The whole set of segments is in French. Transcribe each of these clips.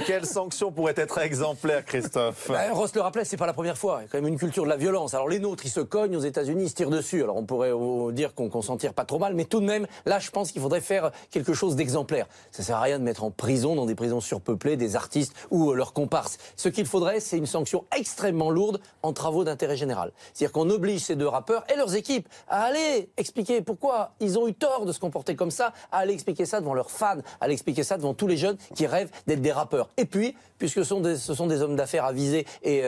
Quelle sanction pourrait être exemplaire, Christophe? Ross le rappelait, c'est pas la première fois. Il y a quand même une culture de la violence. Alors les nôtres, ils se cognent aux États-Unis, ils se tirent dessus. Alors on pourrait dire qu'on s'en tire pas trop mal, mais tout de même, là, je pense qu'il faudrait faire quelque chose d'exemplaire. Ça sert à rien de mettre en prison, dans des prisons surpeuplées, des artistes ou leurs comparses. Ce qu'il faudrait, c'est une sanction extrêmement lourde en travaux d'intérêt général. C'est-à-dire qu'on oblige ces deux rappeurs et leurs équipes à aller expliquer pourquoi ils ont eu tort de se comporter comme ça, à aller expliquer ça devant leurs fans, à aller expliquer ça devant tous les jeunes qui rêvent d'être des rappeurs. Et puis, puisque ce sont des hommes d'affaires avisés et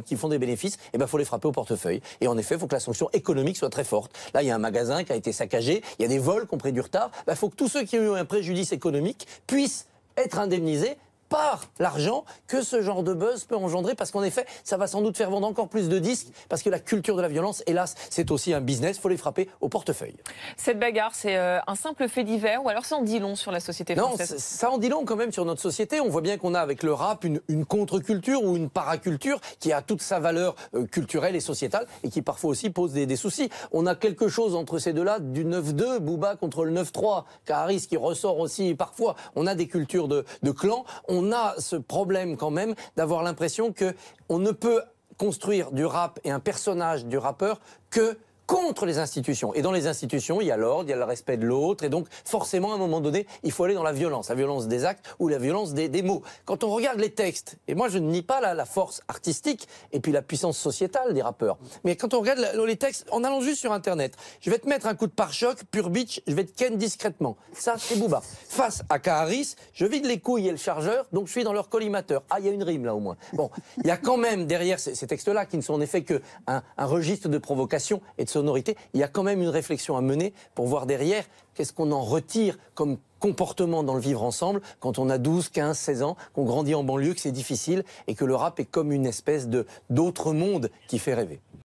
qui font des bénéfices, eh ben, faut les frapper au portefeuille. Et en effet, il faut que la sanction économique soit très forte. Là, il y a un magasin qui a été saccagé, il y a des vols qui ont pris du retard. Il faut que tous ceux qui ont eu un préjudice économique puissent être indemnisés par l'argent que ce genre de buzz peut engendrer, parce qu'en effet, ça va sans doute faire vendre encore plus de disques, parce que la culture de la violence, hélas, c'est aussi un business, il faut les frapper au portefeuille. Cette bagarre, c'est un simple fait divers, ou alors ça en dit long sur la société française? Non, ça en dit long quand même sur notre société. On voit bien qu'on a avec le rap une contre-culture ou une paraculture qui a toute sa valeur culturelle et sociétale, et qui parfois aussi pose des soucis. On a quelque chose entre ces deux-là, du 9-2, Booba contre le 9-3, Caris qui ressort aussi parfois. On a des cultures de clans. On a ce problème quand même d'avoir l'impression qu'on ne peut construire du rap et un personnage du rappeur que contre les institutions. Et dans les institutions, il y a l'ordre, il y a le respect de l'autre, et donc forcément, à un moment donné, il faut aller dans la violence des actes ou la violence des mots. Quand on regarde les textes, et moi je ne nie pas la force artistique et puis la puissance sociétale des rappeurs, mais quand on regarde les textes, en allant juste sur Internet, je vais te mettre un coup de pare-choc, pure bitch, je vais te ken discrètement. Ça, c'est Booba. Face à Caris, je vide les couilles et le chargeur, donc je suis dans leur collimateur. Ah, il y a une rime là au moins. Bon, il y a quand même derrière ces textes-là, qui ne sont en effet qu'un registre de provocation et de sonorité, il y a quand même une réflexion à mener pour voir derrière qu'est-ce qu'on en retire comme comportement dans le vivre ensemble quand on a 12, 15, 16 ans, qu'on grandit en banlieue, que c'est difficile et que le rap est comme une espèce d'autre monde qui fait rêver.